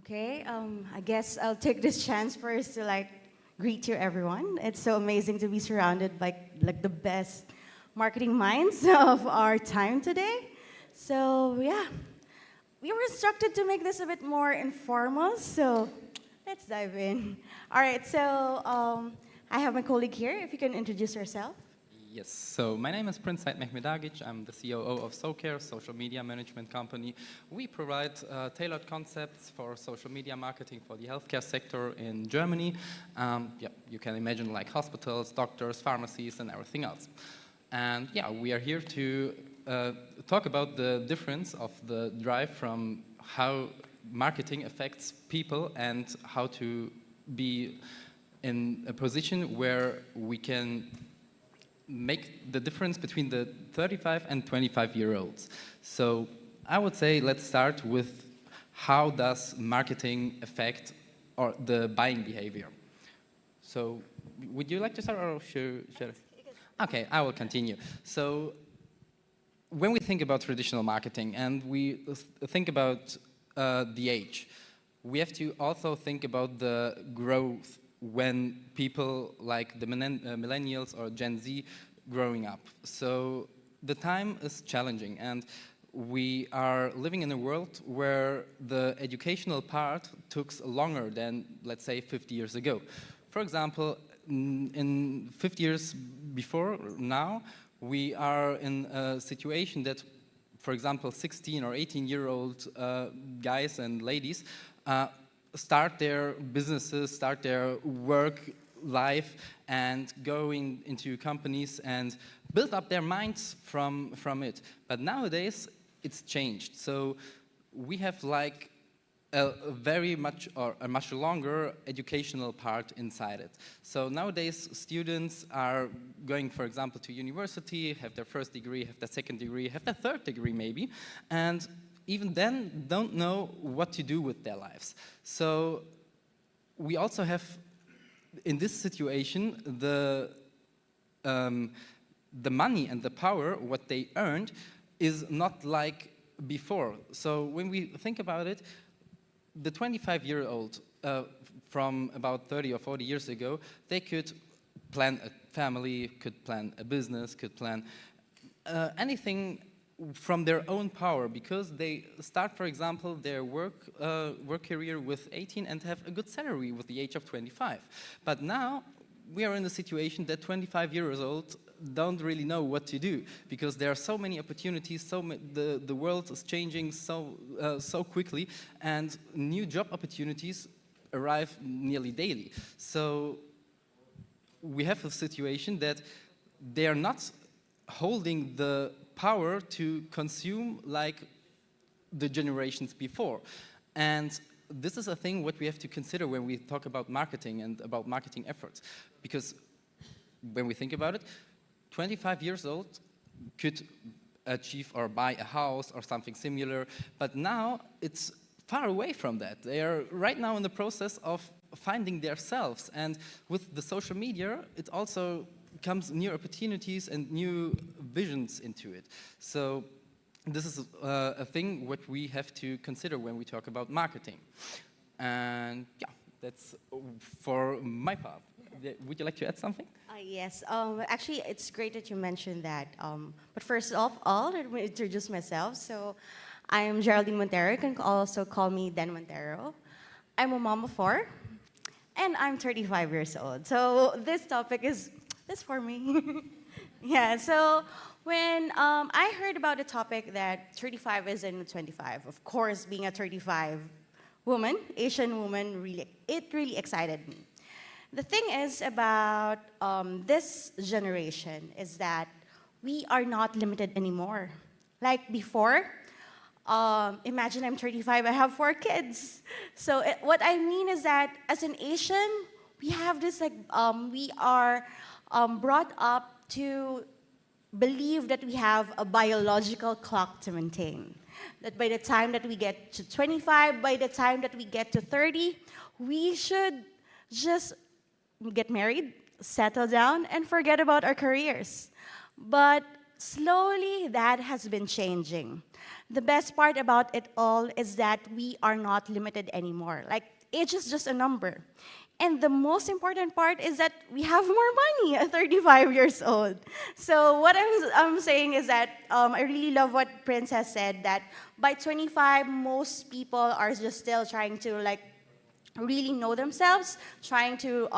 Okay, I guess I'll take this chance first to greet you everyone. It's so amazing to be surrounded by the best marketing minds of our time today. So yeah, we were instructed to make this a bit more informal, so let's dive in. All right, so I have my colleague here. If you can introduce yourself. Yes, so my name is Mehmedagic. I'm the COO of SoCare, social media management company. We provide tailored concepts for social media marketing for the healthcare sector in Germany. Yeah, you can imagine like hospitals, doctors, pharmacies, and everything else. And yeah, we are here to talk about the difference of the drive from how marketing affects people and how to be in a position where we can make the difference between the 35 and 25-year-olds. So I would say let's start with how does marketing affect the buying behavior. So would you like to start or should I? Okay, I will continue. So when we think about traditional marketing and we think about the age, we have to also think about the growth when people like the millennials or Gen Z growing up. So the time is challenging and we are living in a world where the educational part took longer than, let's say, 50 years ago. For example, in 50 years before now, we are in a situation that, for example, 16 or 18-year-old guys and ladies start their businesses, start their work life, and going into companies and build up their minds from it. But nowadays, it's changed. So we have like a much longer educational part inside it. So nowadays, students are going, for example, to university, have their first degree, have their second degree, have their third degree maybe, and even then don't know what to do with their lives. So we also have, in this situation, the money and the power, what they earned, is not like before. So when we think about it, the 25-year-old from about 30 or 40 years ago, they could plan a family, could plan a business, could plan anything from their own power, because they start, for example, their work career with 18 and have a good salary with the age of 25. But now we are in a situation that 25 years old don't really know what to do, because there are so many opportunities, the world is changing so quickly, and new job opportunities arrive nearly daily. So we have a situation that they are not holding the power to consume like the generations before. And this is a thing what we have to consider when we talk about marketing and about marketing efforts. Because when we think about it, 25 years old could achieve or buy a house or something similar, but now it's far away from that. They are right now in the process of finding themselves, and with the social media, it also comes new opportunities and new visions into it. So this is a thing what we have to consider when we talk about marketing. And yeah, that's for my part. Would you like to add something? Yes, actually it's great that you mentioned that. But first of all, let me introduce myself. So I am Geraldine Montero. You can also call me Den Montero. I'm a mom of 4, and I'm 35 years old. So this topic is for me. Yeah, so when I heard about the topic that 35 is in 25, of course, being a 35 woman, Asian woman, it really excited me. The thing is about this generation is that we are not limited anymore. Like before, imagine I'm 35, I have 4 kids. So what I mean is that as an Asian, we have this we are brought up to believe that we have a biological clock to maintain. That by the time that we get to 25, by the time that we get to 30, we should just get married, settle down, and forget about our careers. But slowly, that has been changing. The best part about it all is that we are not limited anymore. Like, age is just a number. And the most important part is that we have more money at 35 years old. So what I'm saying is that I really love what Prince has said, that by 25, most people are just still trying to like really know themselves, trying to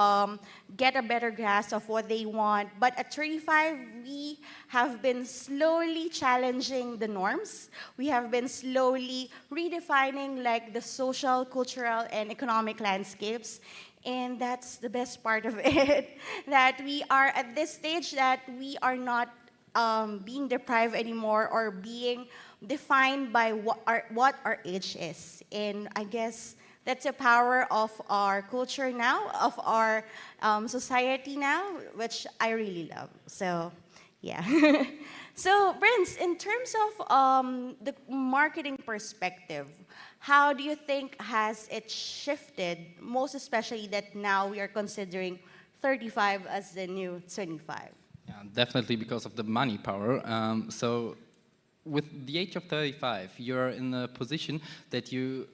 get a better grasp of what they want. But at 35, we have been slowly challenging the norms. We have been slowly redefining like the social, cultural, and economic landscapes. And that's the best part of it, that we are at this stage that we are not being deprived anymore or being defined by what our age is. And I guess that's the power of our culture now, of our society now, which I really love. So, yeah. So, Prince, in terms of the marketing perspective, how do you think has it shifted, most especially that now we are considering 35 as the new 25? Yeah, definitely because of the money power. So with the age of 35, you're in a position that you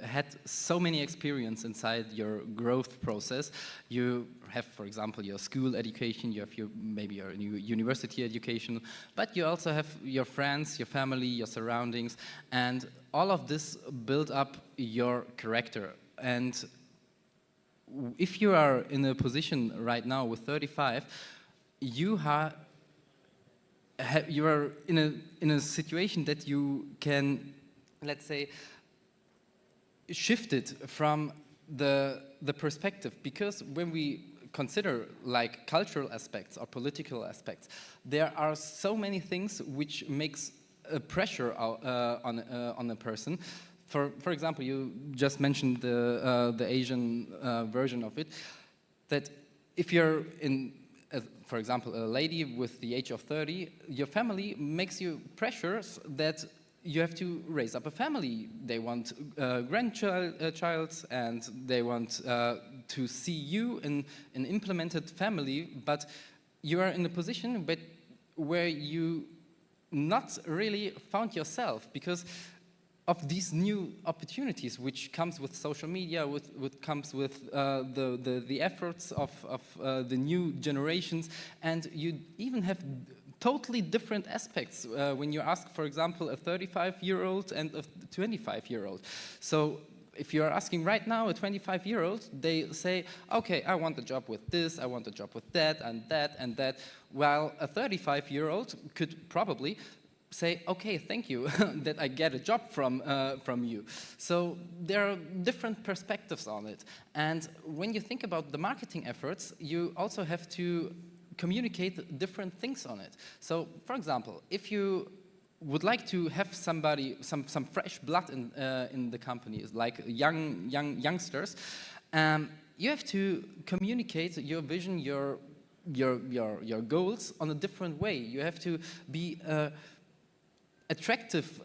had so many experience inside your growth process. You have, for example, your school education, you have maybe your university education, but you also have your friends, your family, your surroundings, and all of this build up your character. And if you are in a position right now with 35, you are in a situation that you can, let's say, shift it from the perspective, because when we consider like cultural aspects or political aspects, there are so many things which makes a pressure on a person. For example, you just mentioned the Asian version of it, that if you're in, for example, a lady with the age of 30, your family makes you pressures that you have to raise up a family. They want grandchild, and they want to see you in an implemented family, but you are in a position where you not really found yourself because of these new opportunities which comes with social media, which comes with the efforts of the new generations, and you even have totally different aspects when you ask, for example, a 35-year-old and a 25-year-old. So if you're asking right now a 25-year-old, they say, okay, I want a job with this, I want a job with that, and that, and that, while a 35-year-old could probably say, okay, thank you, that I get a job from you. So there are different perspectives on it. And when you think about the marketing efforts, you also have to communicate different things on it. So, for example, if you would like to have somebody, some fresh blood in the company, like youngsters, you have to communicate your vision, your goals on a different way. You have to be attractive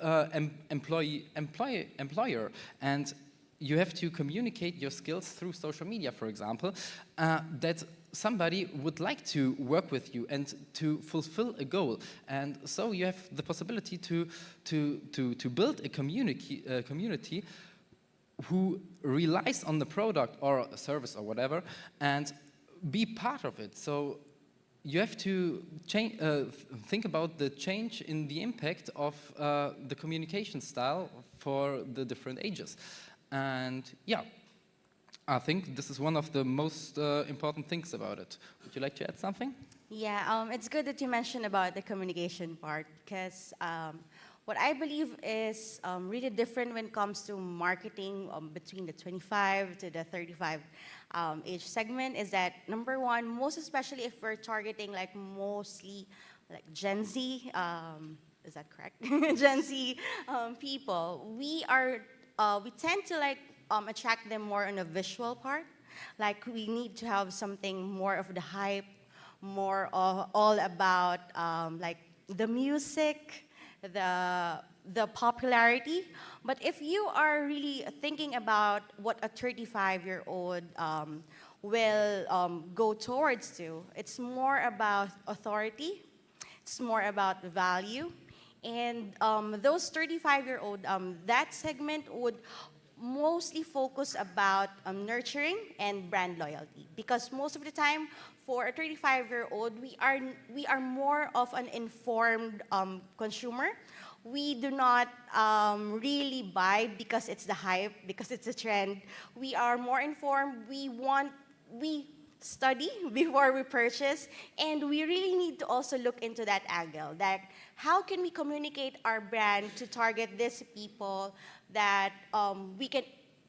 employer, and you have to communicate your skills through social media, for example, that somebody would like to work with you and to fulfill a goal. And so you have the possibility to build a community who relies on the product or a service or whatever and be part of it. So you have to think about the change in the impact of the communication style for the different ages. And yeah, I think this is one of the most important things about it. Would you like to add something? Yeah, it's good that you mentioned about the communication part, because what I believe is really different when it comes to marketing between the 25 to the 35 age segment is that, number one, most especially if we're targeting like mostly like Gen Z, is that correct? Gen Z people, we tend to like attract them more on a visual part. Like we need to have something more of the hype, more all about like the music, the popularity. But if you are really thinking about what a 35-year-old will go towards to, it's more about authority, it's more about value, And those 35-year-old, that segment would mostly focus about nurturing and brand loyalty, because most of the time for a 35-year-old, we are more of an informed consumer. We do not really buy because it's the hype, because it's a trend. We are more informed. We study before we purchase, and we really need to also look into that angle, that how can we communicate our brand to target these people that we can,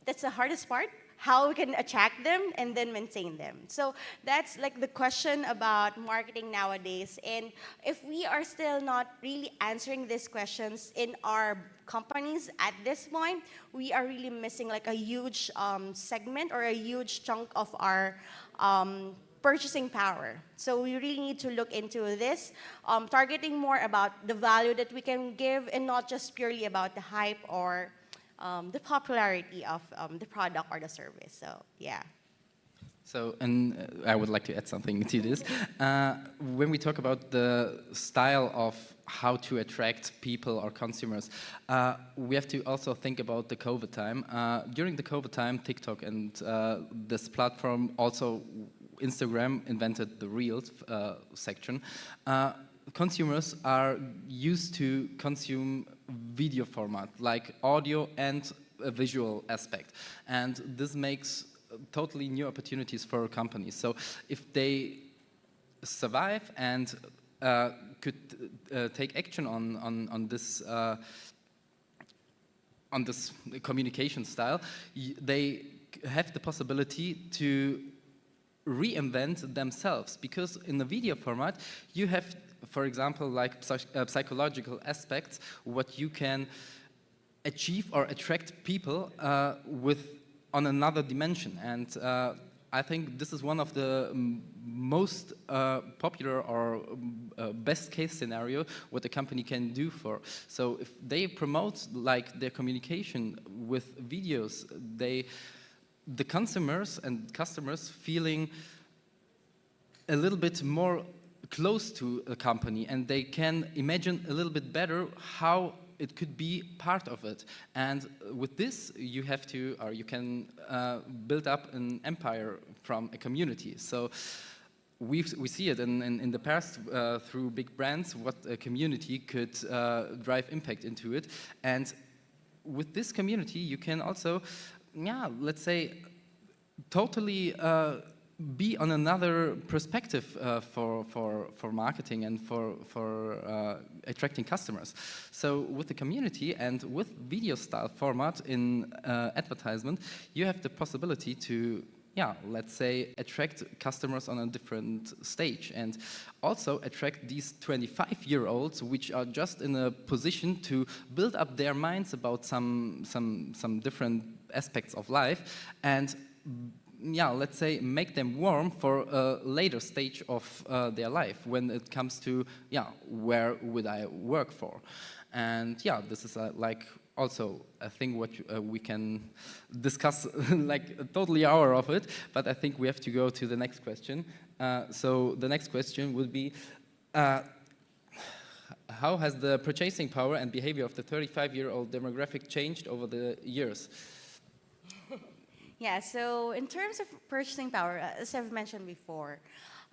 that's the hardest part, how we can attract them and then maintain them. So that's like the question about marketing nowadays. And if we are still not really answering these questions in our companies at this point, we are really missing like a huge segment or a huge chunk of our purchasing power. So we really need to look into this, targeting more about the value that we can give and not just purely about the hype or the popularity of the product or the service. So, yeah. So, and I would like to add something to this. When we talk about the style of how to attract people or consumers, we have to also think about the COVID time. During the COVID time, TikTok and this platform, also Instagram, invented the Reels section. Consumers are used to consume video format, like audio and a visual aspect. And this makes totally new opportunities for companies. So if they survive and could take action on this communication style, they have the possibility to reinvent themselves, because in the video format you have, for example, like psychological aspects, what you can achieve or attract people with on another dimension. And I think this is one of the most popular or best case scenario what a company can do for. So if they promote like their communication with videos, the consumers and customers feeling a little bit more close to a company, and they can imagine a little bit better how it could be part of it. And with this, you have to, or you can build up an empire from a community. So we see it in the past through big brands, what a community could drive impact into it. And with this community, you can also, yeah, let's say, totally be on another perspective for marketing and for attracting customers. So with the community and with video style format in advertisement, you have the possibility to, yeah, let's say, attract customers on a different stage, and also attract these 25-year-olds which are just in a position to build up their minds about some different aspects of life, and yeah, let's say, make them warm for a later stage of their life when it comes to, yeah, where would I work for? And yeah, this is like also a thing what we can discuss like a totally hour of it, but I think we have to go to the next question. So the next question would be, how has the purchasing power and behavior of the 35-year-old demographic changed over the years? Yeah, so in terms of purchasing power, as I've mentioned before,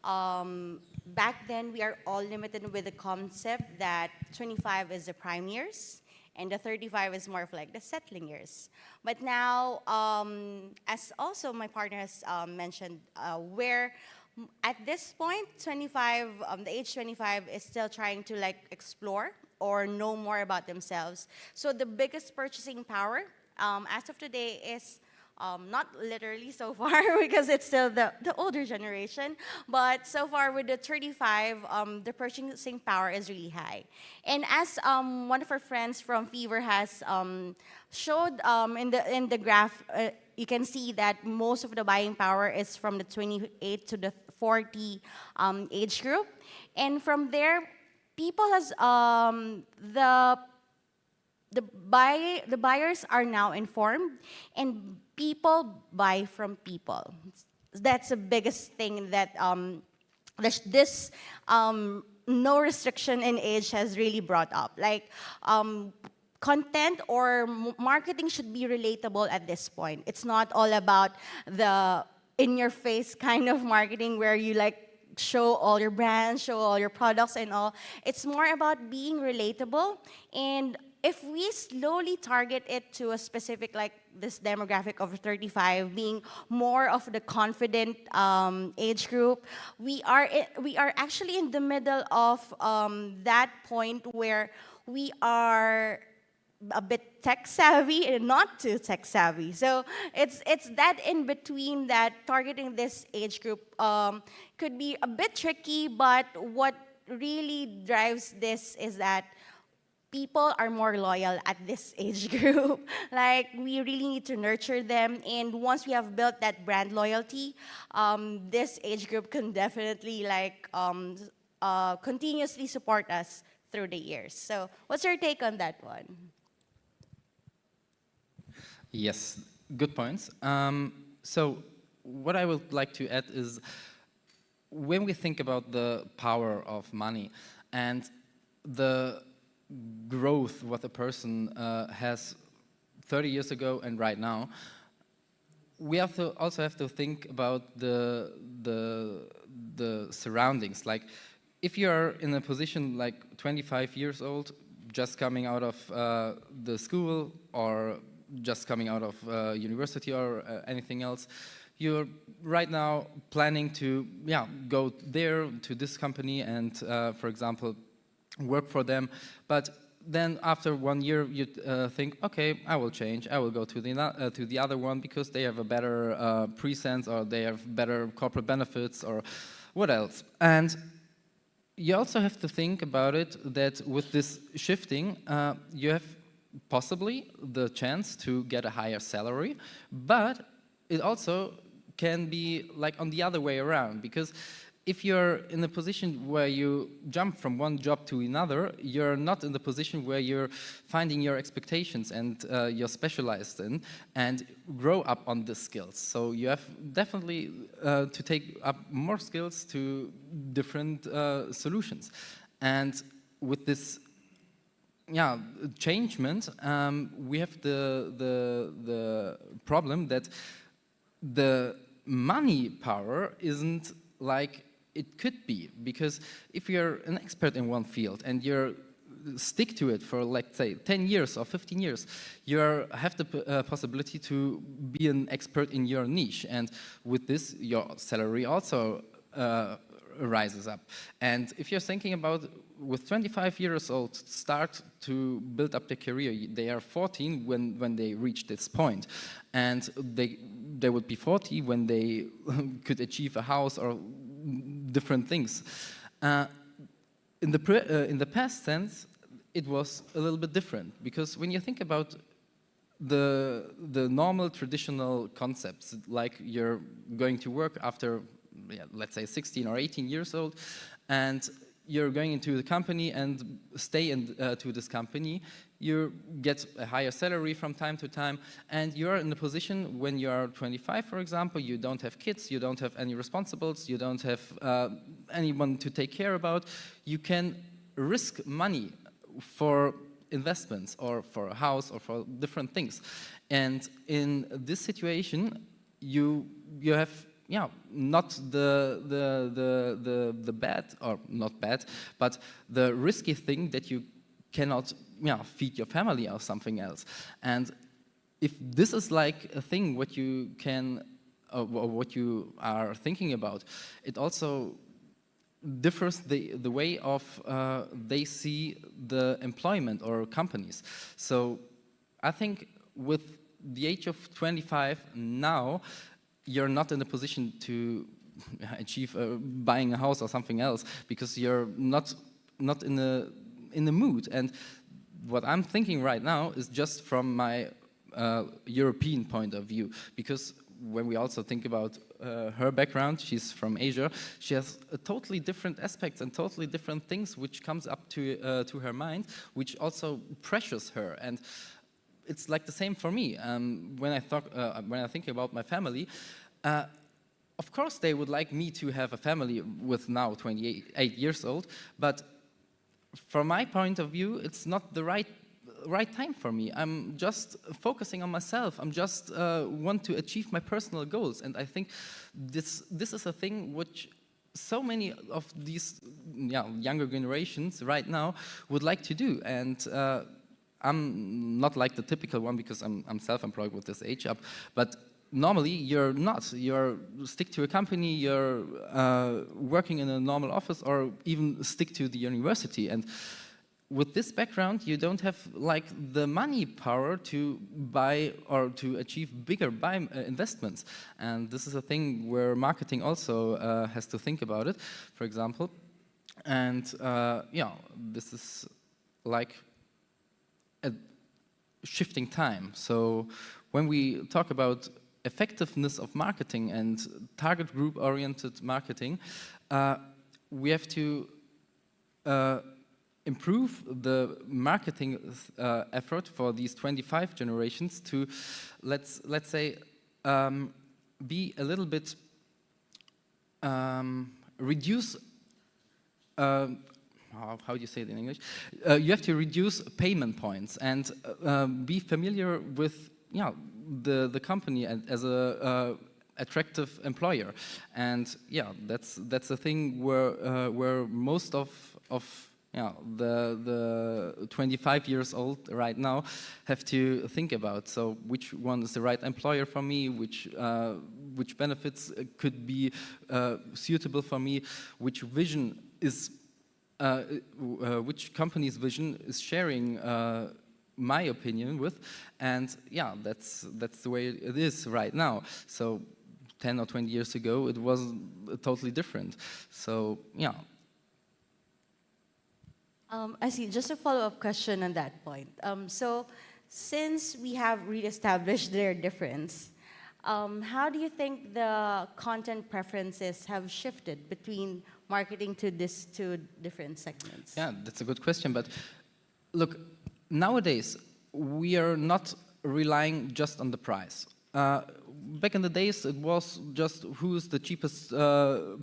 back then we are all limited with the concept that 25 is the prime years and the 35 is more of like the settling years. But now, as also my partner has mentioned, where at this point, 25, the age 25 is still trying to like explore or know more about themselves. So the biggest purchasing power as of today is not literally so far because it's still the older generation, but so far with the 35, the purchasing power is really high. And as one of our friends from Fever has showed in the graph, you can see that most of the buying power is from the 28 to the 40 age group. And from there, people has, the buyers are now informed, and people buy from people. That's the biggest thing that this no restriction in age has really brought up. Like, content or marketing should be relatable at this point. It's not all about the in-your-face kind of marketing where you like show all your brands, show all your products and all. It's more about being relatable. And if we slowly target it to a specific, like this demographic of 35, being more of the confident age group, we are actually in the middle of that point where we are a bit tech savvy and not too tech savvy. So it's that in between that targeting this age group could be a bit tricky, but what really drives this is that people are more loyal at this age group. Like, we really need to nurture them, and once we have built that brand loyalty, this age group can definitely like continuously support us through the years. So what's your take on that one? Yes, good points. So what I would like to add is, when we think about the power of money and the growth what a person has 30 years ago and right now, we also have to think about the surroundings. Like, if you're in a position like 25 years old, just coming out of the school or just coming out of university or anything else, you're right now planning to go there to this company and, for example, work for them. But then after 1 year, you think, okay, I will change. I will go to the other one because they have a better presence, or they have better corporate benefits, or what else. And you also have to think about it that with this shifting, you have possibly the chance to get a higher salary, but it also can be like on the other way around, because if you're in a position where you jump from one job to another, you're not in the position where you're finding your expectations and you're specialized in and grow up on the skills. So you have definitely to take up more skills to different solutions. And with this changement, we have the problem that the money power isn't like it could be, because if you're an expert in one field and you're stick to it for, like, say, 10 years or 15 years, you have the possibility to be an expert in your niche, and with this your salary also rises up. And if you're thinking about, with 25 years old, start to build up their career, they are 14 when they reach this point, and they would be 40 when they could achieve a house or different things. In the past sense, it was a little bit different, because when you think about the normal traditional concepts, like you're going to work after, let's say 16 or 18 years old, and you're going into the company and stay to this company, you get a higher salary from time to time, and you're in a position when you're 25, for example, you don't have kids, you don't have any responsibilities, you don't have anyone to take care about, you can risk money for investments or for a house or for different things. And in this situation, you have not the bad, or not bad, but the risky thing that you cannot feed your family or something else. And if this is like a thing what you can, or what you are thinking about, it also differs the way of they see the employment or companies. So I think with the age of 25 now, you're not in a position to achieve buying a house or something else, because you're not in the mood. And what I'm thinking right now is just from my European point of view, because when we also think about her background, she's from Asia, she has a totally different aspects and totally different things which comes up to her mind, which also pressures her. And it's like the same for me. When I think about my family, of course, they would like me to have a family with now 28 years old, but from my point of view, it's not the right time for me. I'm just focusing on myself. I'm just want to achieve my personal goals, and I think this is a thing which so many of these younger generations right now would like to do. And I'm not like the typical one because I'm self-employed with this age up, but normally you're not. You're stick to a company, you're working in a normal office, or even stick to the university. And with this background, you don't have like the money power to buy or to achieve bigger investments. And this is a thing where marketing also has to think about it, for example. And yeah, this is like a shifting time. So when we talk about effectiveness of marketing and target group oriented marketing, we have to improve the marketing effort for these 25 generations to, let's say, be a little bit reduce. How do you say it in English? You have to reduce payment points and be familiar with the company as a attractive employer. And yeah, that's the thing where most of the 25 years old right now have to think about. So which one is the right employer for me, which benefits could be suitable for me, which vision is which company's vision is sharing my opinion with. And yeah, that's the way it is right now. So 10 or 20 years ago it was totally different. So yeah. I see. Just a follow-up question on that point. So, since we have reestablished their difference, how do you think the content preferences have shifted between marketing to these two different segments? Yeah, that's a good question. But look, nowadays we are not relying just on the price. Back in the days, it was just who's the cheapest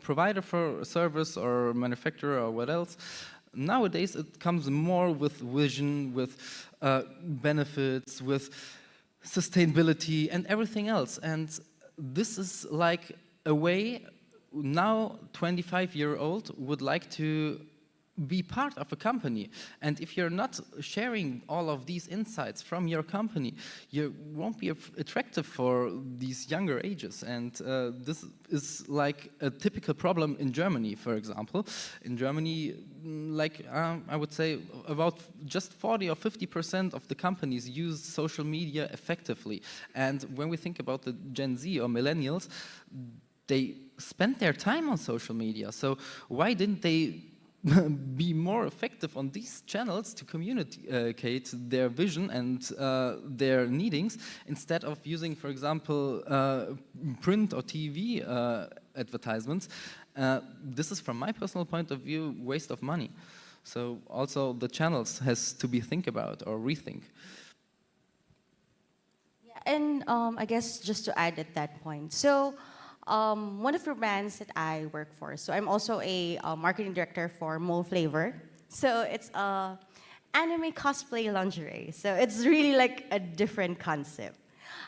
provider for a service or manufacturer or what else. Nowadays, it comes more with vision, with benefits, with sustainability and everything else. And this is like a way now 25-year-old would like to be part of a company. And if you're not sharing all of these insights from your company, you won't be attractive for these younger ages. And this is like a typical problem in Germany, for example. In Germany, like I would say about just 40 or 50% of the companies use social media effectively. And when we think about the Gen Z or millennials, they spend their time on social media. So why didn't they be more effective on these channels to communicate their vision and their needings instead of using, for example, print or TV advertisements? This is, from my personal point of view, waste of money. So also the channels has to be think about or rethink. Yeah, and I guess just to add at that point, so one of the brands that I work for, so I'm also a marketing director for Mo Flavor. So it's anime cosplay lingerie. So it's really like a different concept.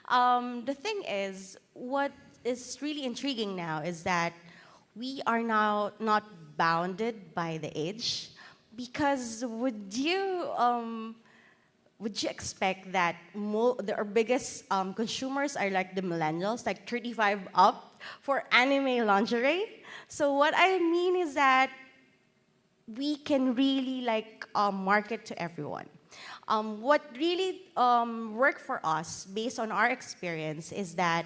The thing is, what is really intriguing now is that we are now not bounded by the age, because would you expect that our biggest consumers are like the millennials, like 35 up, for anime lingerie? So what I mean is that we can really like market to everyone. What really worked for us, based on our experience, is that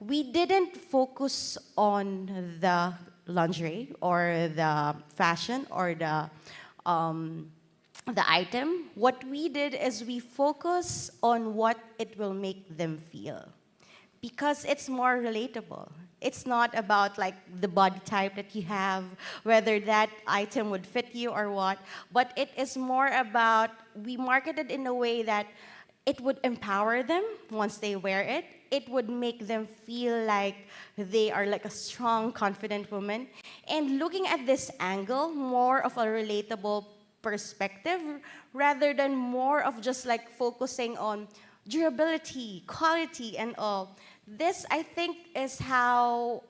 we didn't focus on the lingerie or the fashion or the item. What we did is we focus on what it will make them feel, because it's more relatable. It's not about like the body type that you have, whether that item would fit you or what, but it is more about, we marketed in a way that it would empower them once they wear it. It would make them feel like they are like a strong, confident woman. And looking at this angle, more of a relatable perspective rather than more of just like focusing on durability, quality, and all. This, I think, is how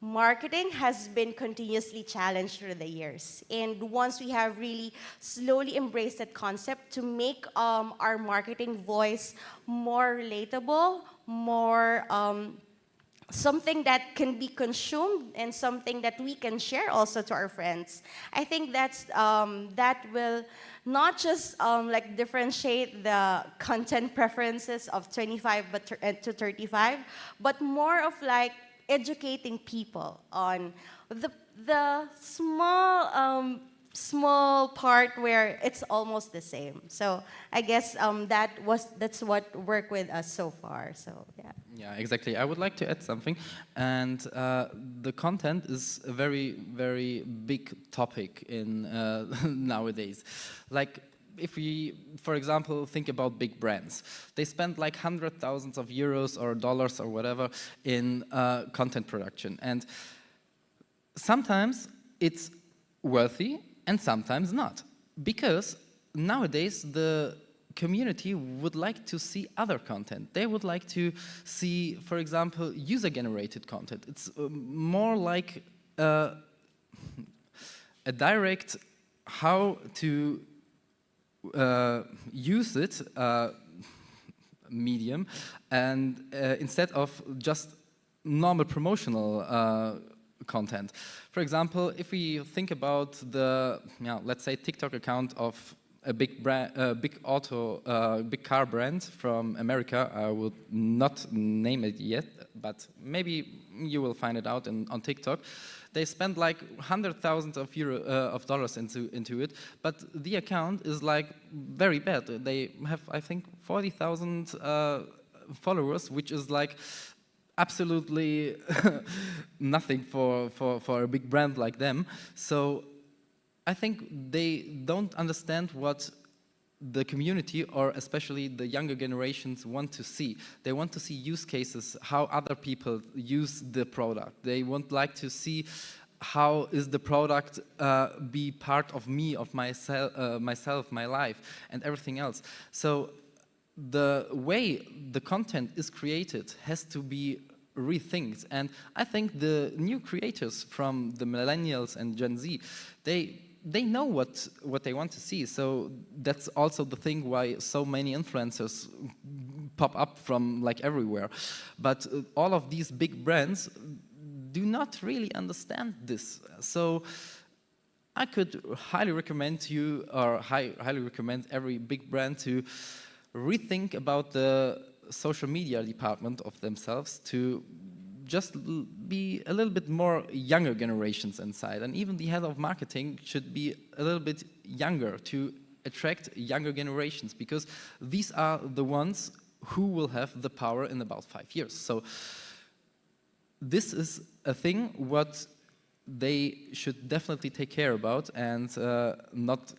marketing has been continuously challenged through the years. And once we have really slowly embraced that concept to make our marketing voice more relatable, more something that can be consumed and something that we can share also to our friends. I think that will not just like differentiate the content preferences of 25 to 35, but more of like educating people on the small part where it's almost the same. So I guess that's what worked with us so far. So yeah. Yeah, exactly. I would like to add something, and the content is a very, very big topic in nowadays. Like, if we, for example, think about big brands, they spend like hundred thousands of euros or dollars or whatever in content production, and sometimes it's worthy and sometimes not, because nowadays the community would like to see other content. They would like to see, for example, user-generated content. It's more like a direct how to use it medium, and instead of just normal promotional content. For example, if we think about the, let's say, TikTok account of a big brand, big car brand from America. I will not name it yet, but maybe you will find it out on TikTok. They spend like hundred thousands of dollars into it, but the account is like very bad. They have, I think, 40,000 followers, which is like absolutely nothing for a big brand like them. So I think they don't understand what the community, or especially the younger generations, want to see. They want to see use cases, how other people use the product. They want like to see how is the product be part of me, of myself, my life, and everything else. So the way the content is created has to be rethinked. And I think the new creators from the millennials and Gen Z, they know what they want to see. So that's also the thing why so many influencers pop up from like everywhere. But all of these big brands do not really understand this. So I could highly recommend you, or highly recommend every big brand to rethink about the social media department of themselves, to just be a little bit more younger generations inside. And even the head of marketing should be a little bit younger to attract younger generations, because these are the ones who will have the power in about 5 years. So this is a thing what they should definitely take care about, and not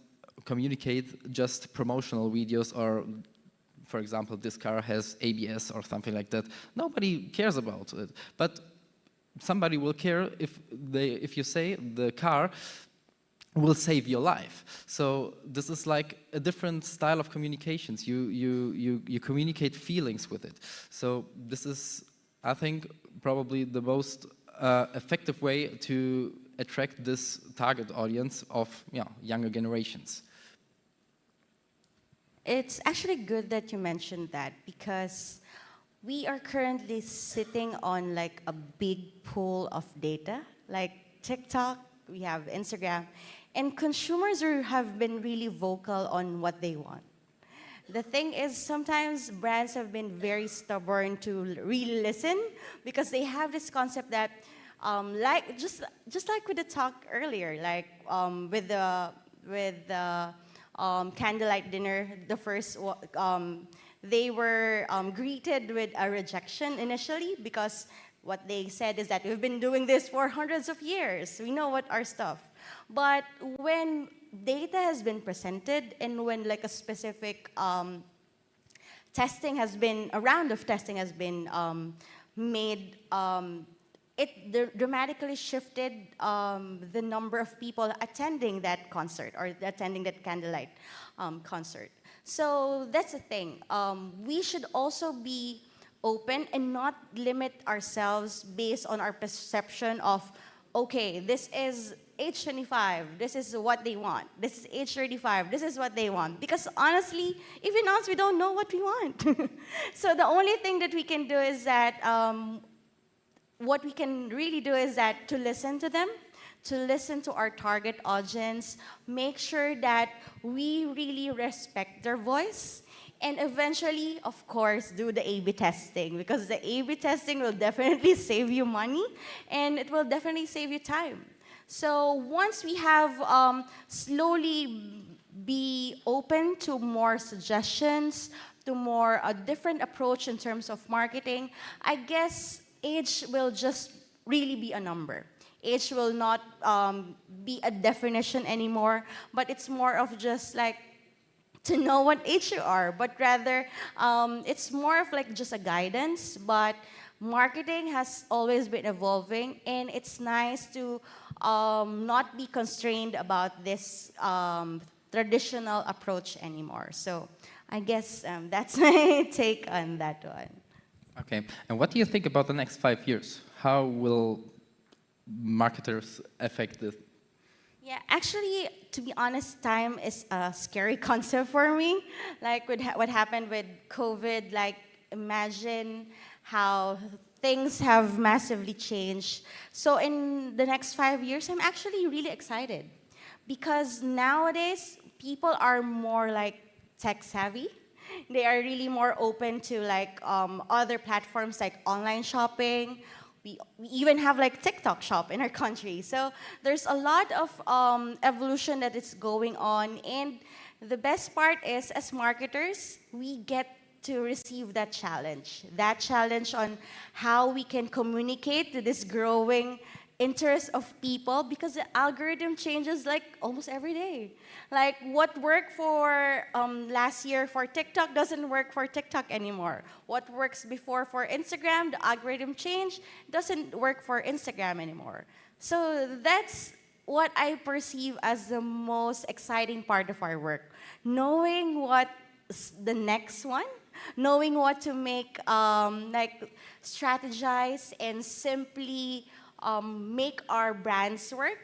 communicate just promotional videos, or for example, this car has ABS or something like that. Nobody cares about it, but somebody will care if you say the car will save your life. So this is like a different style of communications. You communicate feelings with it. So this is, I think, probably the most effective way to attract this target audience of younger generations. It's actually good that you mentioned that, because we are currently sitting on like a big pool of data, like TikTok, we have Instagram, and consumers have been really vocal on what they want. The thing is, sometimes brands have been very stubborn to really listen, because they have this concept that, like just like with the talk earlier, like with the candlelight dinner, the first they were greeted with a rejection initially, because what they said is that we've been doing this for hundreds of years. We know what our stuff. But when data has been presented, and when like a specific a round of testing has been made. It dramatically shifted the number of people attending that concert or attending that candlelight concert. So that's the thing. We should also be open and not limit ourselves based on our perception of, okay, this is age 25, this is what they want. This is age 35, this is what they want. Because honestly, even us, we don't know what we want. So the only thing that we can do is that, what we can really do is that to listen to them, to listen to our target audience, make sure that we really respect their voice, and eventually, of course, do the A/B testing, because the A/B testing will definitely save you money, and it will definitely save you time. So once we have slowly be open to more suggestions, to more a different approach in terms of marketing, I guess age will just really be a number. Age will not be a definition anymore, but it's more of just like to know what age you are, but rather it's more of like just a guidance. But marketing has always been evolving, and it's nice to not be constrained about this traditional approach anymore. So I guess that's my take on that one. Okay, and what do you think about the next 5 years? How will marketers affect this? Yeah, actually, to be honest, time is a scary concept for me. Like with what happened with COVID, like imagine how things have massively changed. So in the next 5 years, I'm actually really excited because nowadays people are more like tech savvy. They are really more open to like other platforms like online shopping. We even have like TikTok shop in our country. So there's a lot of evolution that is going on. And the best part is, as marketers, we get to receive that challenge on how we can communicate to this growing interest of people, because the algorithm changes like almost every day. Like what worked for last year for TikTok doesn't work for TikTok anymore. What works before for Instagram, the algorithm change, doesn't work for Instagram anymore. So that's what I perceive as the most exciting part of our work. Knowing what's the next one, knowing what to make, like strategize and simply make our brands work,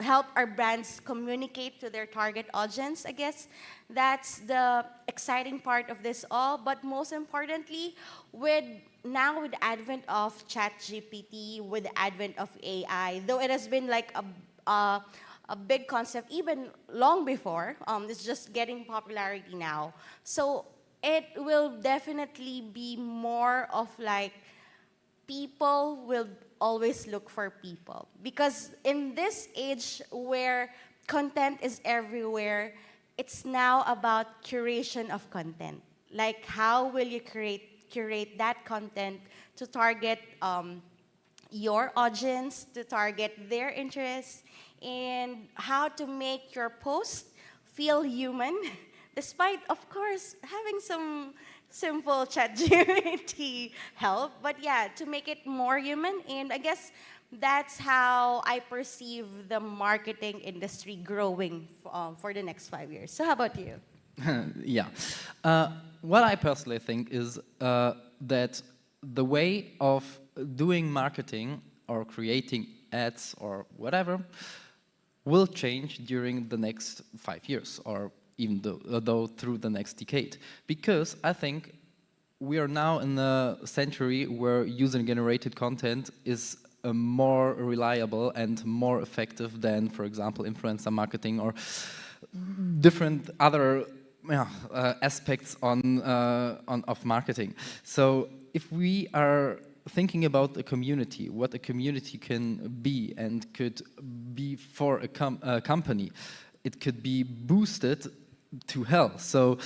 help our brands communicate to their target audience. I guess that's the exciting part of this all. But most importantly, with the advent of ChatGPT, with the advent of AI, though it has been like a big concept even long before, it's just getting popularity now. So it will definitely be more of like people will always look for people. Because in this age where content is everywhere, it's now about curation of content. Like how will you curate that content to target your audience, to target their interests, and how to make your post feel human, despite, of course, having some simple ChatGPT help, but yeah, to make it more human. And I guess that's how I perceive the marketing industry growing for the next 5 years. So how about you? Yeah. What I personally think is that the way of doing marketing or creating ads or whatever will change during the next 5 years, or even though through the next decade. Because I think we are now in a century where user-generated content is more reliable and more effective than, for example, influencer marketing or different other aspects of marketing. So if we are thinking about a community, what a community can be and could be for a company, it could be boosted to hell. So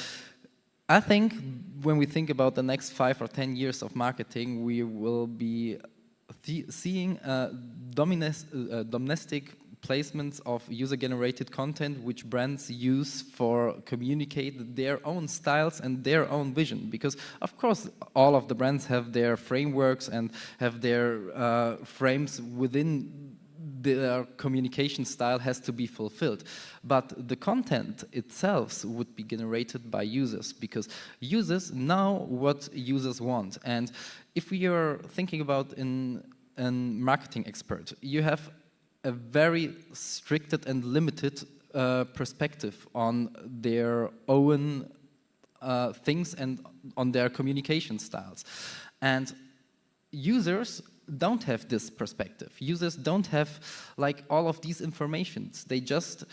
I think when we think about the next 5 or 10 years of marketing, we will be seeing domestic placements of user-generated content which brands use for communicate their own styles and their own vision. Because of course all of the brands have their frameworks and have their frames within their communication style has to be fulfilled. But the content itself would be generated by users because users know what users want. And if we are thinking about a marketing expert, you have a very stricted and limited perspective on their own things and on their communication styles. And users don't have this perspective. Users don't have like all of these informations. They just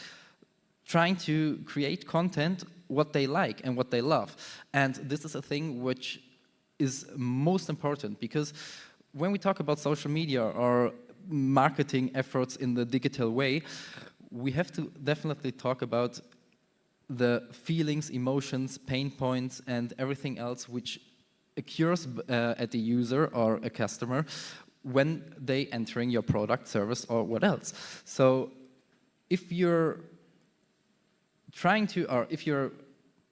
trying to create content what they like and what they love. And this is a thing which is most important because when we talk about social media or marketing efforts in the digital way, we have to definitely talk about the feelings, emotions, pain points, and everything else which occurs at the user or a customer when they entering your product, service, or what else. So if you're trying to, or if you're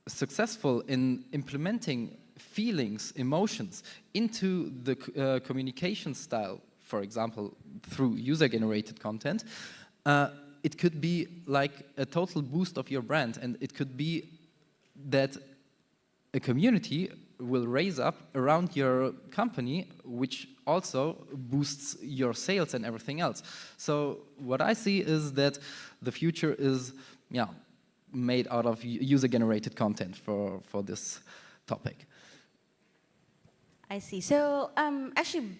successful in implementing feelings, emotions into the communication style, for example, through user-generated content, it could be like a total boost of your brand, and it could be that a community will raise up around your company, which also boosts your sales and everything else. So what I see is that the future is made out of user-generated content for this topic. I see. So actually,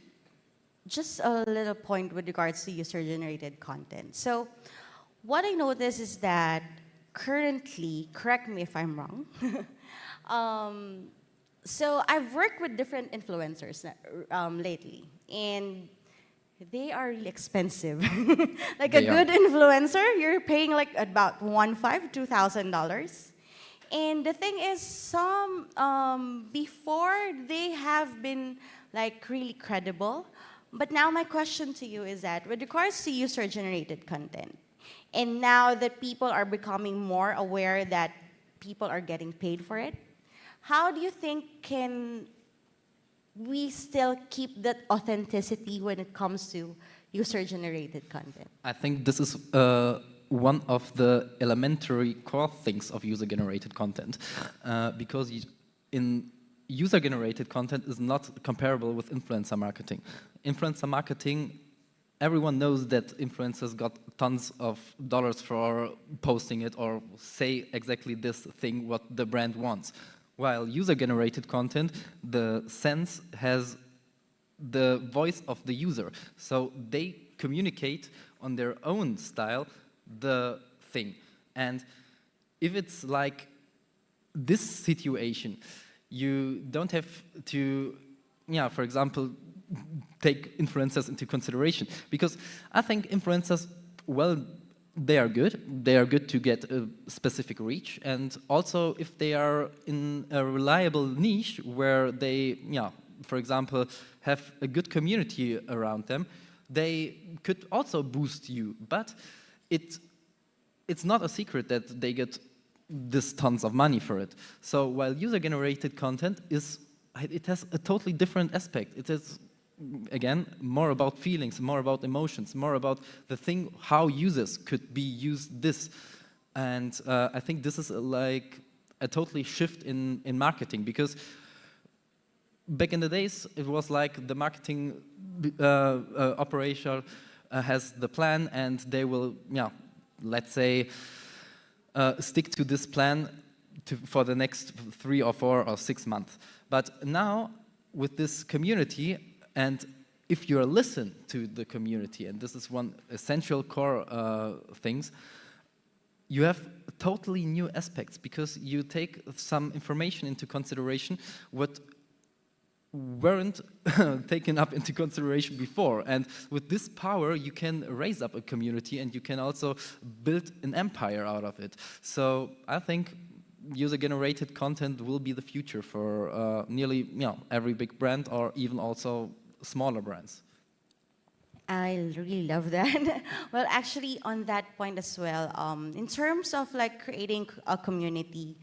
just a little point with regards to user-generated content. So what I notice is that currently, correct me if I'm wrong, so I've worked with different influencers lately, and they are really expensive. Like a good influencer, you're paying like about $2,000. And the thing is, some before they have been like really credible, but now my question to you is that with regards to user-generated content, and now that people are becoming more aware that people are getting paid for it, how do you think can we still keep that authenticity when it comes to user-generated content? I think this is one of the elementary core things of user-generated content, because in user-generated content is not comparable with influencer marketing. Influencer marketing, everyone knows that influencers got tons of dollars for posting it or say exactly this thing what the brand wants. While user-generated content, the sense has the voice of the user. So they communicate on their own style the thing. And if it's like this situation, you don't have to, for example, take influencers into consideration. Because I think influencers, well, they are good. They are good to get a specific reach. And also if they are in a reliable niche where they, for example, have a good community around them, they could also boost you. But it's not a secret that they get this tons of money for it. So while user-generated content it has a totally different aspect. It is, again, more about feelings, more about emotions, more about the thing how users could be used this. And I think this is like a totally shift in marketing, because back in the days it was like the marketing operator has the plan and they will, let's say, stick to this plan for the next 3 or 4 or 6 months. But now with this community, and if you listen to the community, and this is one essential core things, you have totally new aspects because you take some information into consideration what weren't taken up into consideration before. And with this power, you can raise up a community and you can also build an empire out of it. So I think user-generated content will be the future for nearly every big brand or even also smaller brands. I really love that. Well, actually, on that point as well, in terms of like creating a community,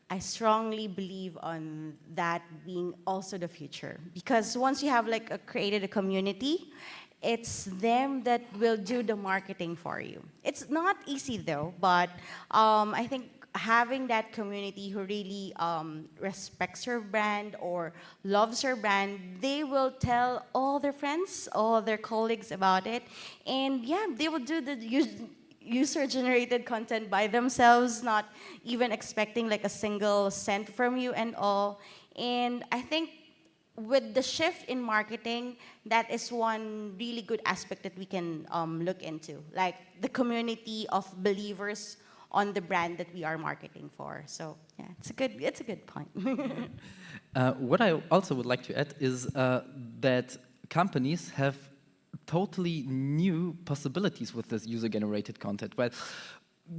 I strongly believe on that being also the future. Because once you have like created a community, it's them that will do the marketing for you. It's not easy though, but I think having that community who really respects your brand or loves your brand, they will tell all their friends, all their colleagues about it. And yeah, they will do the user-generated content by themselves, not even expecting like a single cent from you and all. And I think with the shift in marketing, that is one really good aspect that we can look into, like the community of believers on the brand that we are marketing for. So yeah, it's a good point. What I also would like to add is that companies have totally new possibilities with this user-generated content. Well,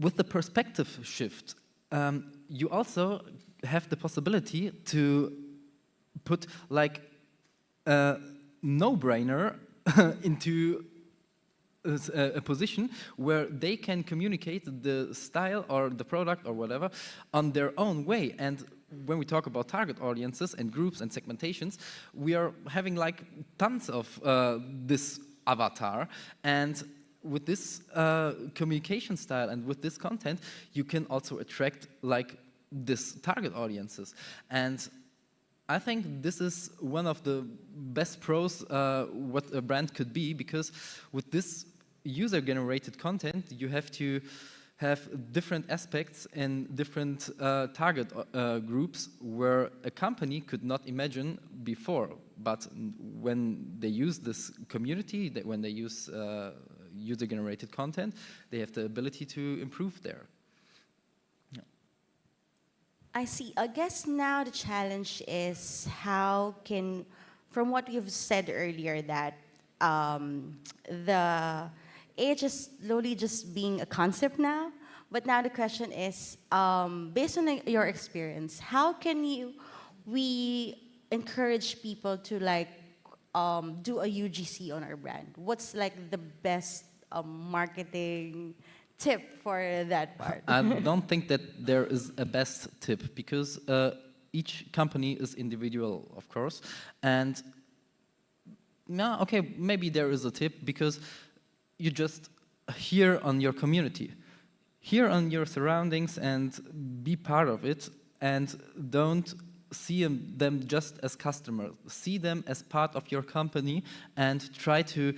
with the perspective shift, you also have the possibility to put like a no-brainer into a position where they can communicate the style or the product or whatever on their own way. And when we talk about target audiences and groups and segmentations, we are having like tons of this avatar. And with this communication style and with this content, you can also attract like this target audiences. And I think this is one of the best pros what a brand could be, because with this user-generated content, you have to have different aspects in different target groups where a company could not imagine before. But when they use this community, when they use user-generated content, they have the ability to improve there. Yeah. I see. I guess now the challenge is how can, from what you've said earlier, that the age is slowly just being a concept now. But now the question is, based on your experience, how can we encourage people to like do a UGC on our brand? What's like the best marketing tip for that part? I don't think that there is a best tip, because each company is individual, of course. And yeah, okay, maybe there is a tip, because you just hear on your community, hear on your surroundings and be part of it, and don't see them just as customers. See them as part of your company and try to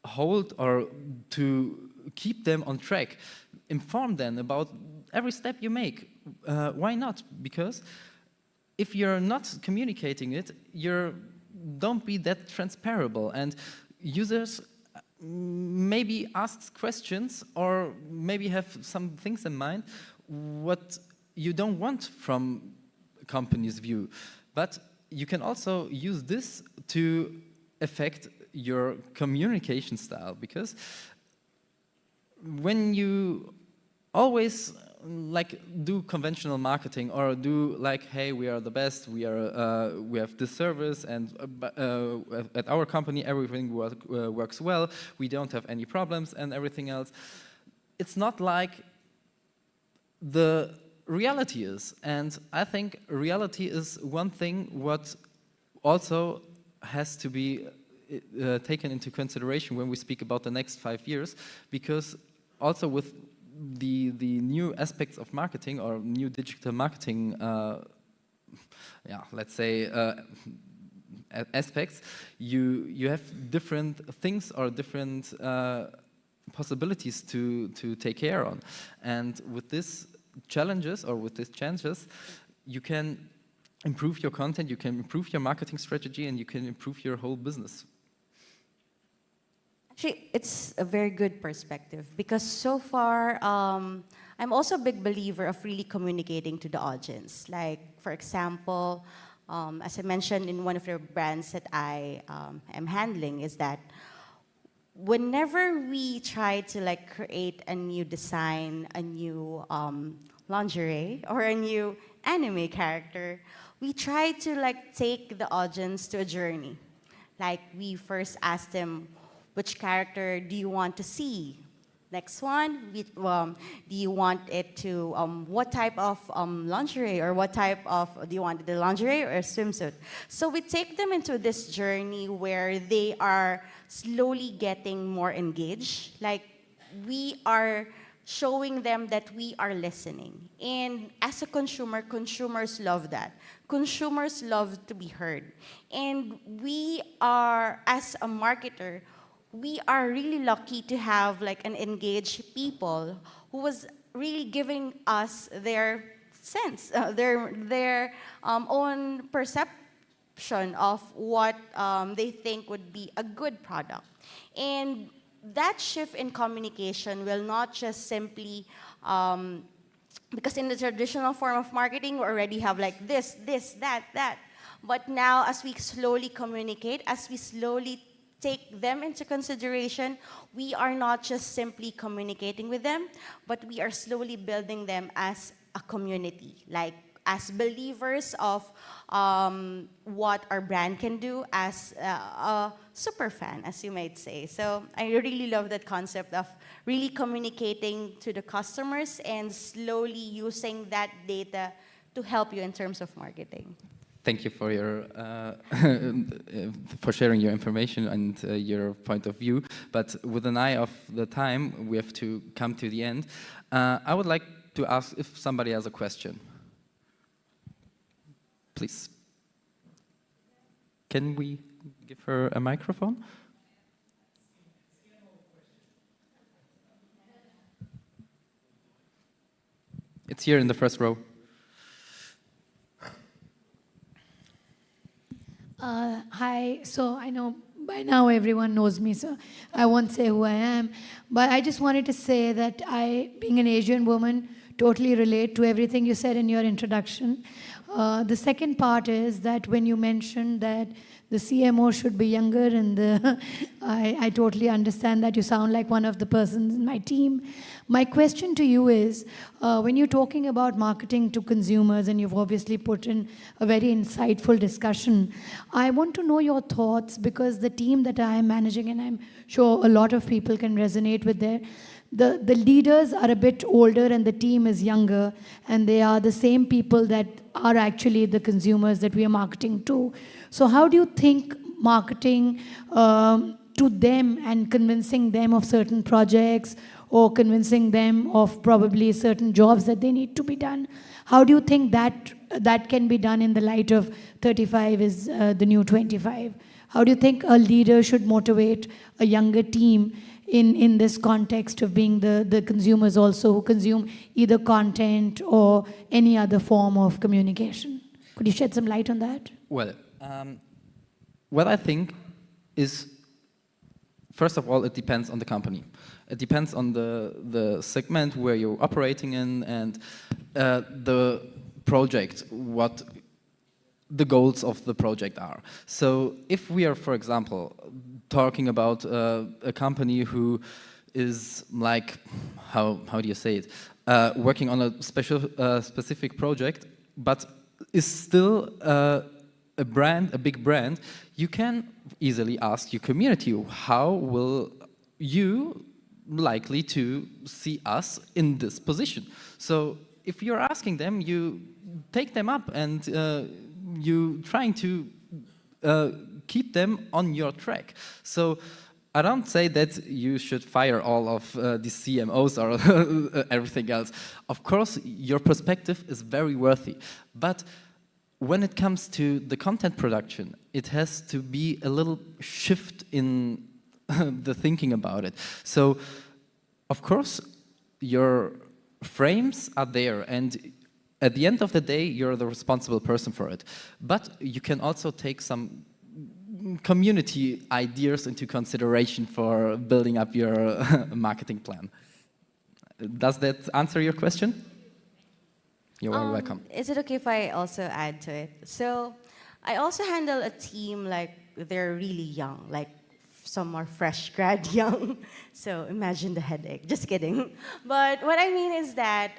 hold or to keep them on track. Inform them about every step you make. Why not? Because if you're not communicating it, don't be that transparable, and users maybe ask questions or maybe have some things in mind what you don't want from a company's view. But you can also use this to affect your communication style, because when you always like do conventional marketing or do like, hey, we are the best, we have this service, and at our company everything works well, we don't have any problems and everything else, it's not like the reality is. And I think reality is one thing what also has to be taken into consideration when we speak about the next 5 years, because also with the new aspects of marketing or new digital marketing, let's say aspects, you have different things or different possibilities to take care on. And with these challenges or with these chances, you can improve your content, you can improve your marketing strategy, and you can improve your whole business. Actually, it's a very good perspective, because so far, I'm also a big believer of really communicating to the audience. Like, for example, as I mentioned in one of the brands that I am handling, is that whenever we try to like create a new design, a new lingerie, or a new anime character, we try to like take the audience to a journey. Like, we first ask them, Which character do you want to see? Next one, do you want it to, what type of lingerie, or what type of, do you want the lingerie or a swimsuit? So we take them into this journey where they are slowly getting more engaged. Like, we are showing them that we are listening. And as a consumer, consumers love that. Consumers love to be heard. And we are, as a marketer, we are really lucky to have like an engaged people who was really giving us their sense, their own perception of what they think would be a good product. And that shift in communication will not just simply, because in the traditional form of marketing, we already have like this, that. But now, as we slowly communicate, as we slowly take them into consideration, we are not just simply communicating with them, but we are slowly building them as a community, like as believers of what our brand can do, as a super fan, as you might say. So I really love that concept of really communicating to the customers and slowly using that data to help you in terms of marketing. Thank you for your for sharing your information and your point of view. But with an eye of the time, we have to come to the end. I would like to ask if somebody has a question. Please. Can we give her a microphone? It's here in the first row. Hi, so I know by now everyone knows me, so I won't say who I am. But I just wanted to say that I, being an Asian woman, totally relate to everything you said in your introduction. The second part is that when you mentioned that the CMO should be younger, and I totally understand that. You sound like one of the persons in my team. My question to you is, when you're talking about marketing to consumers, and you've obviously put in a very insightful discussion, I want to know your thoughts, because the team that I am managing, and I'm sure a lot of people can resonate with the leaders are a bit older and the team is younger, and they are the same people that are actually the consumers that we are marketing to. So how do you think marketing to them and convincing them of certain projects, or convincing them of probably certain jobs that they need to be done, how do you think that can be done in the light of 35 is the new 25? How do you think a leader should motivate a younger team in this context of being the consumers also who consume either content or any other form of communication? Could you shed some light on that? Well, what I think is, first of all, it depends on the company. It depends on the segment where you're operating in, and the project, what the goals of the project are. So if we are, for example, talking about a company who is like, how do you say it, working on a specific project, but is still a brand, a big brand, you can easily ask your community, how will you likely to see us in this position? So if you're asking them, you take them up, and you trying to keep them on your track. So I don't say that you should fire all of the CMOs or everything else. Of course, your perspective is very worthy, but when it comes to the content production, it has to be a little shift in the thinking about it. So, of course, your frames are there, and at the end of the day, you're the responsible person for it. But you can also take some community ideas into consideration for building up your marketing plan. Does that answer your question? You're very welcome. Is it okay if I also add to it? So I also handle a team like they're really young, like some are fresh grad young. So imagine the headache. Just kidding. But what I mean is that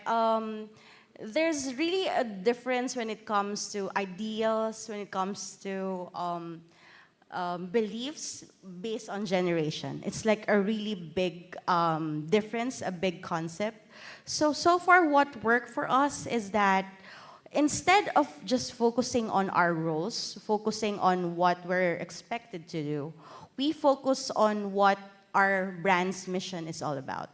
there's really a difference when it comes to ideals, when it comes to beliefs based on generation. It's like a really big difference, a big concept. So far what worked for us is that instead of just focusing on our roles, focusing on what we're expected to do, we focus on what our brand's mission is all about.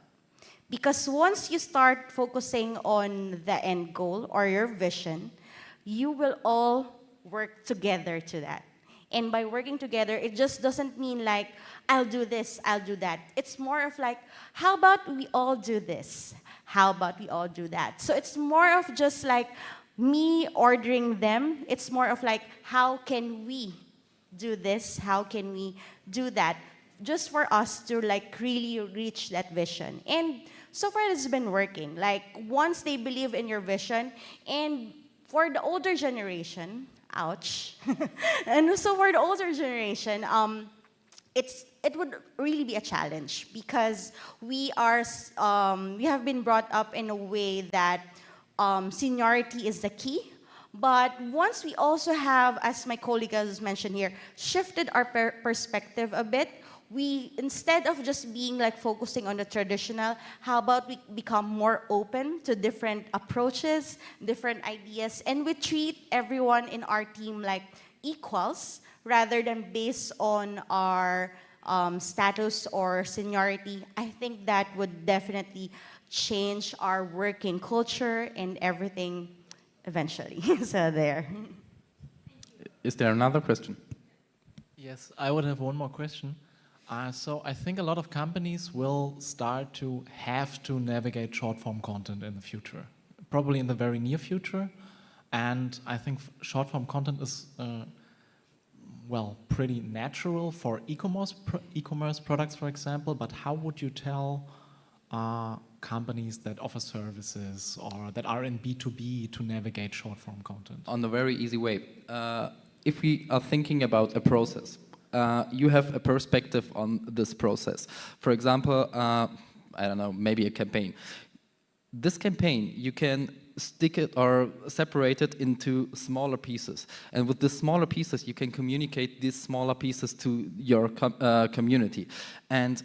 Because once you start focusing on the end goal or your vision, you will all work together to that. And by working together, it just doesn't mean like, I'll do this, I'll do that. It's more of like, how about we all do this? How about we all do that? So it's more of just like me ordering them. It's more of like, how can we do this? How can we do that? Just for us to like really reach that vision. And so far it's been working. Like once they believe in your vision, and for the older generation, ouch. And so for the older generation, it would really be a challenge because we have been brought up in a way that seniority is the key. But once we also have, as my colleague has mentioned here, shifted our perspective a bit, we, instead of just being like focusing on the traditional, how about we become more open to different approaches, different ideas, and we treat everyone in our team like equals rather than based on our status or seniority. I think that would definitely change our working culture and everything eventually. So there. Is there another question? Yes, I would have one more question. So I think a lot of companies will start to have to navigate short-form content in the future, probably in the very near future. And I think short-form content is, well, pretty natural for e-commerce products, for example. But how would you tell companies that offer services or that are in B2B to navigate short-form content? On a very easy way. If we are thinking about a process, you have a perspective on this process. For example, I don't know, maybe a campaign. This campaign, you can stick it or separate it into smaller pieces. And with the smaller pieces, you can communicate these smaller pieces to your community. And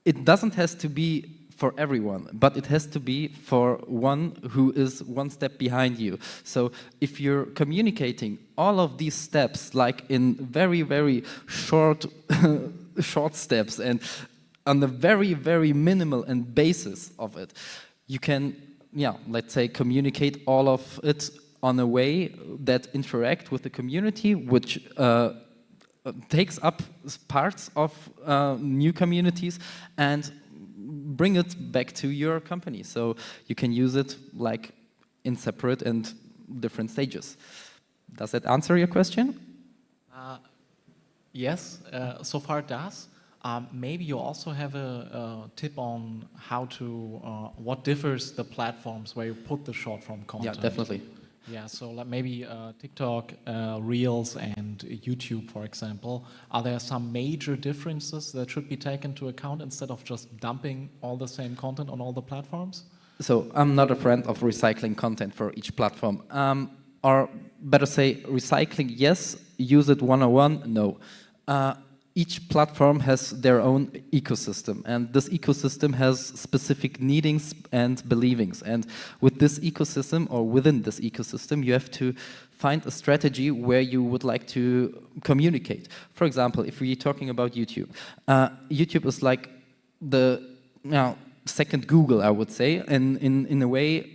it doesn't have to be for everyone, but it has to be for one who is one step behind you. So if you're communicating all of these steps like in very, very short, short steps and on the very, very minimal and basis of it, you can, yeah, let's say communicate all of it on a way that interact with the community, which takes up parts of new communities and bring it back to your company. So you can use it like in separate and different stages. Does that answer your question? Yes, so far it does. Maybe you also have a tip on how to, what differs the platforms where you put the short form content. Yeah, definitely. Yeah, so like maybe TikTok, Reels, and YouTube, for example. Are there some major differences that should be taken into account instead of just dumping all the same content on all the platforms? So I'm not a friend of recycling content for each platform. Or better say, recycling, yes. Use it one-on-one, no. Each platform has their own ecosystem, and this ecosystem has specific needings and believings. And with this ecosystem, or within this ecosystem, you have to find a strategy where you would like to communicate. For example, if we're talking about YouTube, YouTube is like the second Google, I would say, and in a way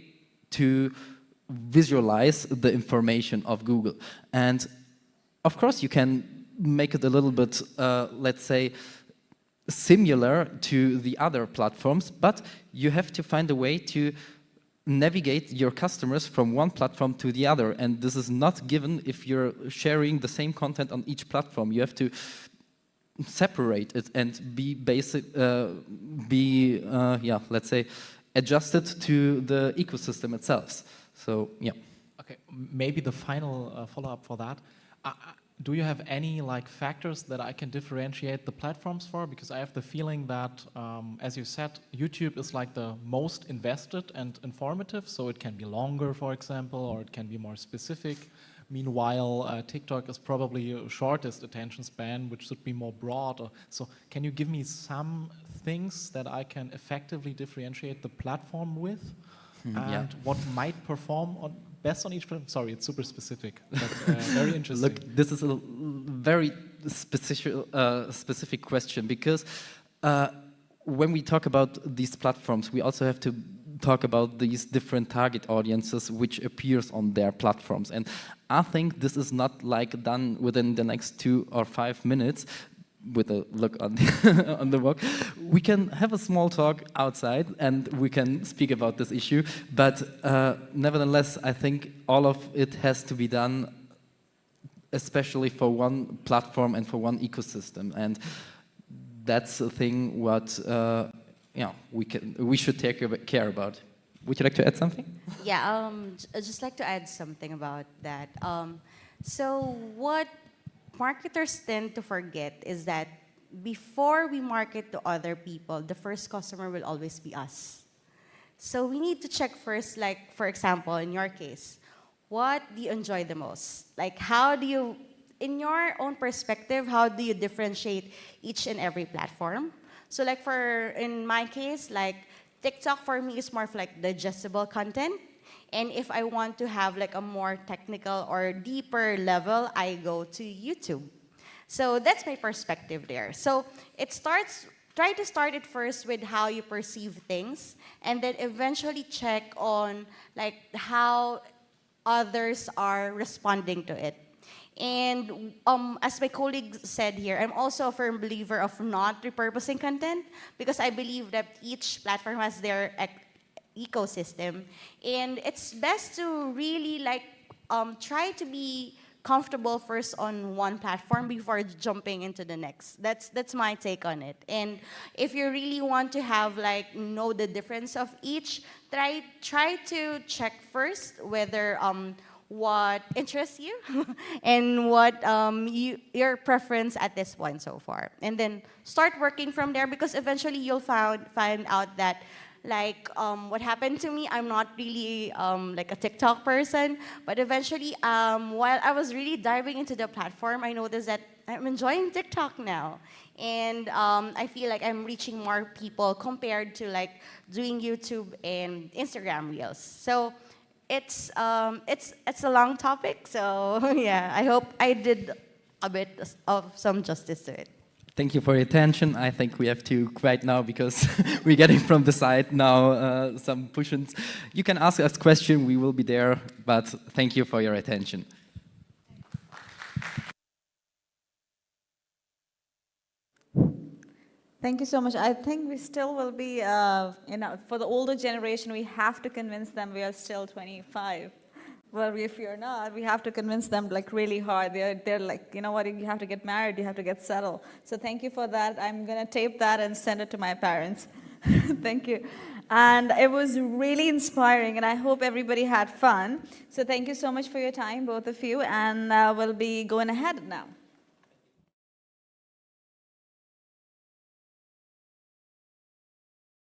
to visualize the information of Google. And of course, you can make it a little bit, let's say, similar to the other platforms, but you have to find a way to navigate your customers from one platform to the other. And this is not given if you're sharing the same content on each platform. You have to separate it and be basic, let's say, adjusted to the ecosystem itself. So, yeah. Okay, maybe the final follow-up for that. Do you have any like factors that I can differentiate the platforms for? Because I have the feeling that, as you said, YouTube is like the most invested and informative, so it can be longer, for example, or it can be more specific. Meanwhile, TikTok is probably shortest attention span, which should be more broad. So can you give me some things that I can effectively differentiate the platform with? And what might perform best on each platform? Sorry, it's super specific, but very interesting. Look, this is a very specific question, because when we talk about these platforms, we also have to talk about these different target audiences which appears on their platforms. And I think this is not like done within the next 2 or 5 minutes with a look on the, on the walk. We can have a small talk outside and we can speak about this issue, but nevertheless, I think all of it has to be done especially for one platform and for one ecosystem. And that's the thing what we should take care about. Would you like to add something? Yeah, I'd just like to add something about that. So what marketers tend to forget is that before we market to other people, the first customer will always be us. So we need to check first, like, for example, in your case, what do you enjoy the most? Like, how do you, in your own perspective, how do you differentiate each and every platform? So like in my case, like TikTok for me is more of like digestible content. And if I want to have like a more technical or deeper level, I go to YouTube. So that's my perspective there. So try to start it first with how you perceive things, and then eventually check on like how others are responding to it. And as my colleague said here, I'm also a firm believer of not repurposing content, because I believe that each platform has their ecosystem, and it's best to really like try to be comfortable first on one platform before jumping into the next. That's my take on it. And if you really want to have like know the difference of each, try to check first whether what interests you and what your preference at this point so far, and then start working from there, because eventually you'll find out that like what happened to me, I'm not really like a TikTok person, but eventually while I was really diving into the platform, I noticed that I'm enjoying TikTok now, and I feel like I'm reaching more people compared to like doing YouTube and Instagram Reels. So it's a long topic, so yeah, I hope I did a bit of some justice to it. Thank you for your attention. I think we have to quiet now because we're getting from the side now some push-ins. You can ask us questions, we will be there, but thank you for your attention. Thank you so much. I think we still will be, for the older generation, we have to convince them we are still 25. Well, if you're not, we have to convince them like really hard. They're like, you know what, you have to get married, you have to get settled. So thank you for that. I'm going to tape that and send it to my parents. Thank you. And it was really inspiring, and I hope everybody had fun. So thank you so much for your time, both of you, and we'll be going ahead now.